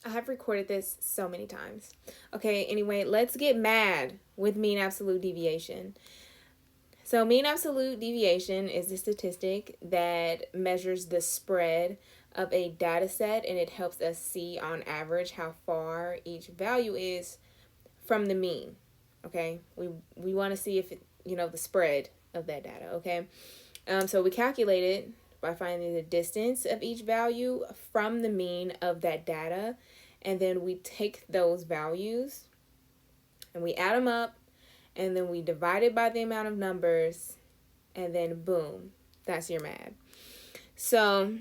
I have recorded this so many times. Okay, anyway, let's get mad with mean absolute deviation. So mean absolute deviation is the statistic that measures the spread of a data set, and it helps us see on average how far each value is from the mean. Okay, we want to see if it, the spread of that data. Okay, so we calculate it by finding the distance of each value from the mean of that data, and then we take those values and we add them up, and then we divide it by the amount of numbers, and then boom, that's your MAD. So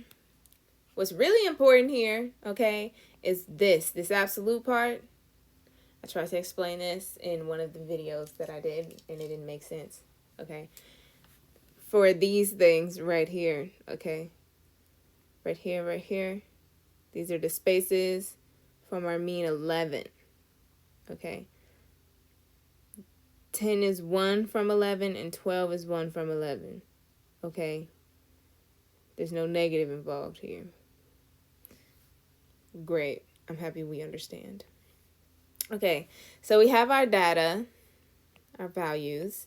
what's really important here, okay, is this absolute part. I tried to explain this in one of the videos that I did, and it didn't make sense, okay? For these things right here, okay? Right here. These are the spaces from our mean 11, okay? 10 is 1 from 11, and 12 is 1 from 11, okay? There's no negative involved here. Great. I'm happy we understand. Okay, so we have our data, our values.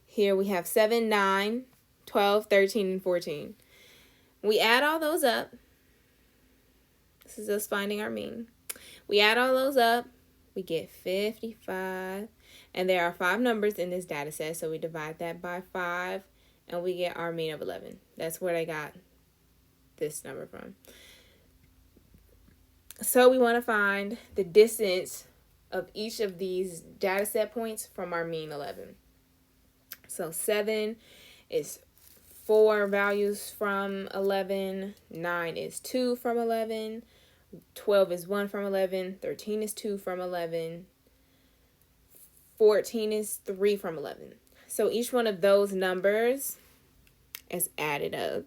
Here we have 7, 9, 12, 13, and 14. We add all those up. This is us finding our mean. We add all those up. We get 55. And there are 5 numbers in this data set, so we divide that by 5, and we get our mean of 11. That's where I got this number from. So we want to find the distance of each of these data set points from our mean 11. So 7 is 4 values from 11, 9 is 2 from 11, 12 is 1 from 11, 13 is 2 from 11, 14 is 3 from 11. So each one of those numbers is added up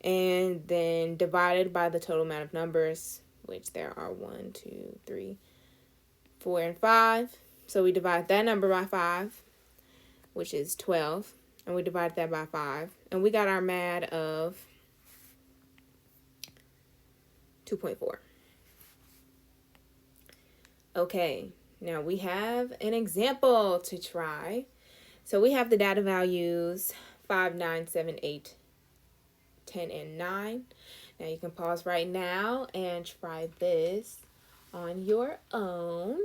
and then divided by the total amount of numbers, which there are 1, 2, 3, 4, and 5. So we divide that number by 5, which is 12, and we divide that by 5, and we got our MAD of 2.4. Okay, now we have an example to try. So we have the data values 5, 9, 7, 8, 10, and 9. Now you can pause right now and try this on your own.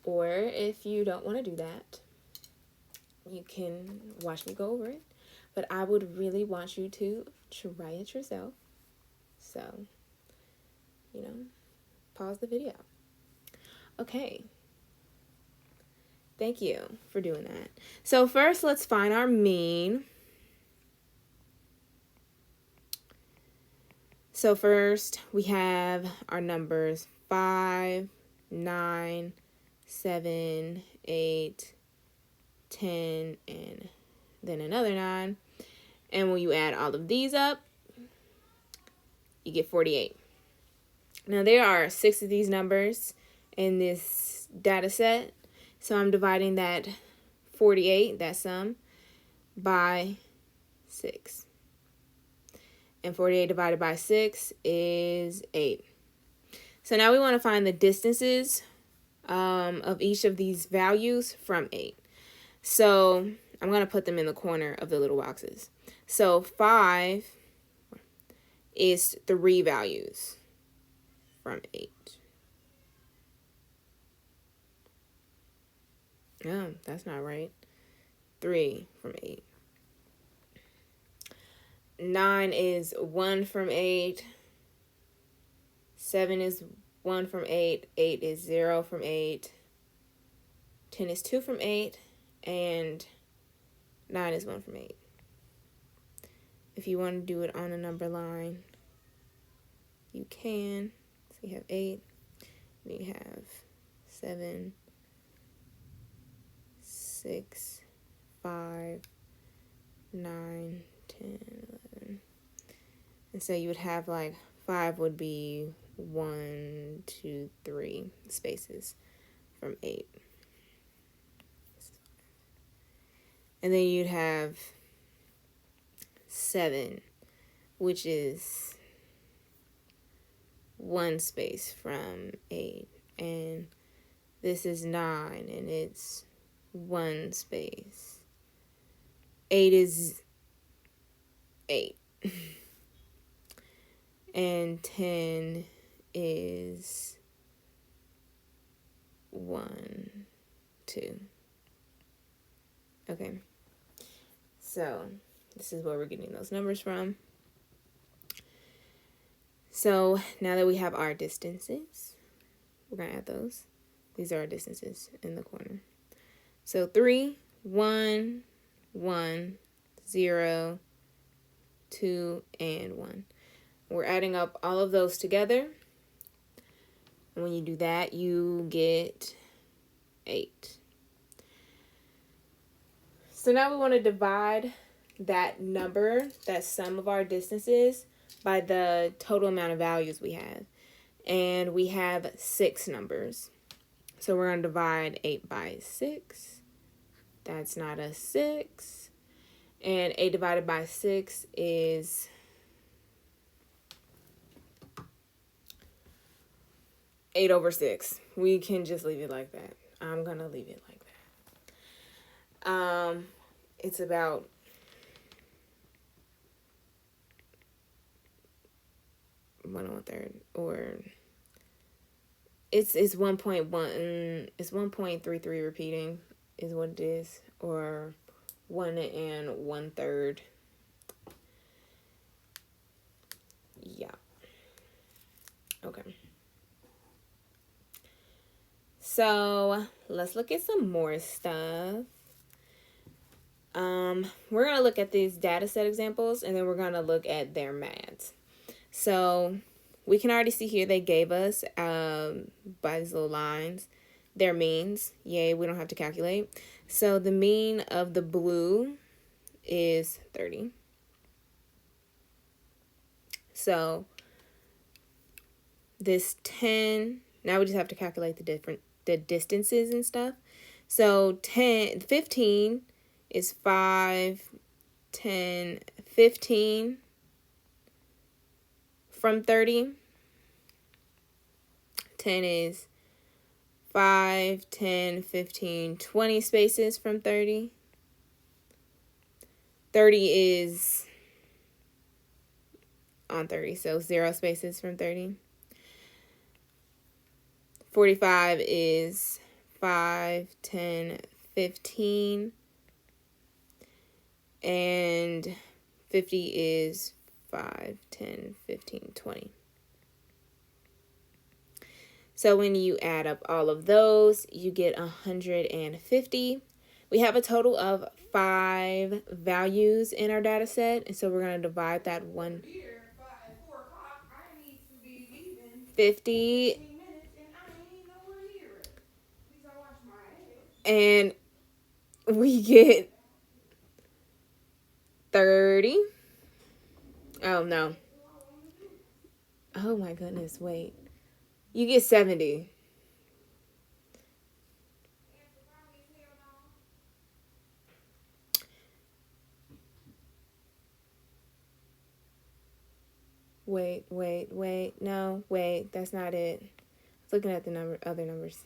Or if you don't want to do that, you can watch me go over it. But I would really want you to try it yourself. So, pause the video. Okay. Thank you for doing that. So first, let's find our mean. So first, we have our numbers 5, 9, 7, 8, 10, and then another 9. And when you add all of these up, you get 48. Now, there are 6 of these numbers in this data set. So I'm dividing that 48, that sum, by 6. And 48 divided by 6 is 8. So now we want to find the distances of each of these values from 8. So I'm going to put them in the corner of the little boxes. So 5 is 3 values from 8. No, that's not right. 3 from 8. 9 is 1 from 8. 7 is 1 from 8. 8 is 0 from 8. 10 is 2 from 8. And 9 is 1 from 8. If you want to do it on a number line, you can. So you have 8. Then you have 7, 6, 5, 9, 10, 11. And so you would have 5 would be 1, 2, 3 spaces from 8. And then you'd have 7, which is 1 space from 8. And this is 9, and it's 1 space. 8 is 8. And 10 is 1, 2. Okay. So this is where we're getting those numbers from. So now that we have our distances, we're going to add those. These are our distances in the corner. So 3, 1, 1, 0, 2, and 1. We're adding up all of those together. And when you do that, you get 8. So now we want to divide that number, that sum of our distances, by the total amount of values we have. And we have 6 numbers. So we're going to divide 8 by 6. That's not a 6. And 8 divided by 6 is 8 over 6. We can just leave it like that. I'm going to leave it like that. It's about 1/3, or it's 1.1. It's 1.33 repeating is what it is, or 1 1/3. Yeah. Okay. So let's look at some more stuff. We're going to look at these data set examples, and then we're going to look at their maths. So we can already see here they gave us, by these little lines, their means. Yay, we don't have to calculate. So the mean of the blue is 30. So this 10, now we just have to calculate the distances and stuff. So 15 is 5, 10, 15 from 30. 10 is 5, 10, 15, 20 spaces from 30. 30 is on 30, so 0 spaces from 30. 45 is 5, 10, 15. And 50 is 5, 10, 15, 20. So when you add up all of those, you get 150. We have a total of 5 values in our data set, and so we're going to divide that 150. And we get 30. Oh, no. Oh, my goodness. Wait. You get 70. Wait. No, wait. That's not it. Looking at the other numbers.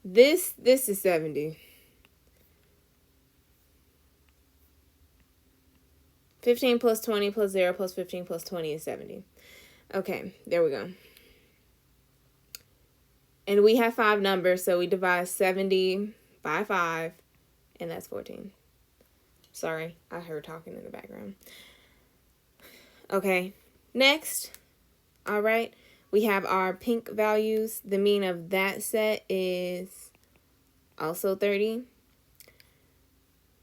This is 70. 15 plus 20 plus 0 plus 15 plus 20 is 70. Okay, there we go. And we have 5 numbers, so we divide 70 by 5, and that's 14. Sorry, I heard talking in the background. Okay, next. All right, we have our pink values. The mean of that set is also 30.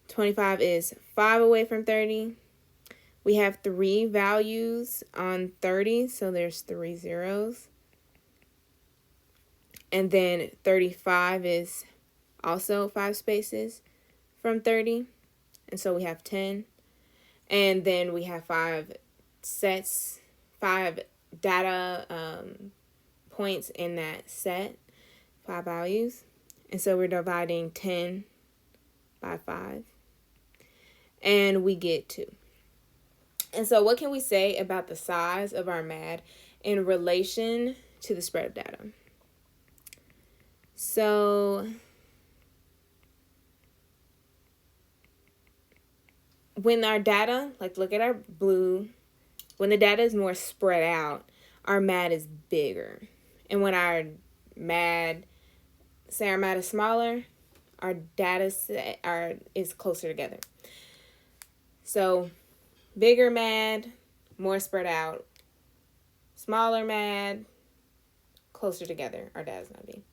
25 is 5 away from 30. We have 3 values on 30, so there's 3 zeros. And then 35 is also 5 spaces from 30. And so we have 10. And then we have 5 sets, 5 data points in that set, 5 values. And so we're dividing 10 by 5. And we get 2. And so what can we say about the size of our MAD in relation to the spread of data. So when our data, like look at our blue, when the data is more spread out, our MAD is bigger. And when our MAD, say our MAD is smaller, our data set is closer together. So bigger MAD, more spread out. Smaller MAD, closer together. Our data's gonna be.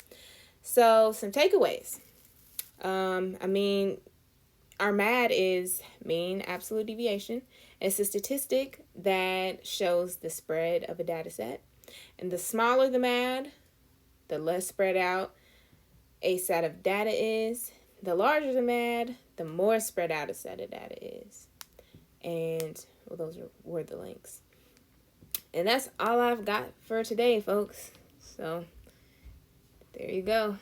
So some takeaways. Our MAD is mean absolute deviation. It's a statistic that shows the spread of a data set. And the smaller the MAD, the less spread out a set of data is. The larger the MAD, the more spread out a set of data is. And well, those were the links. And that's all I've got for today, folks. So there you go.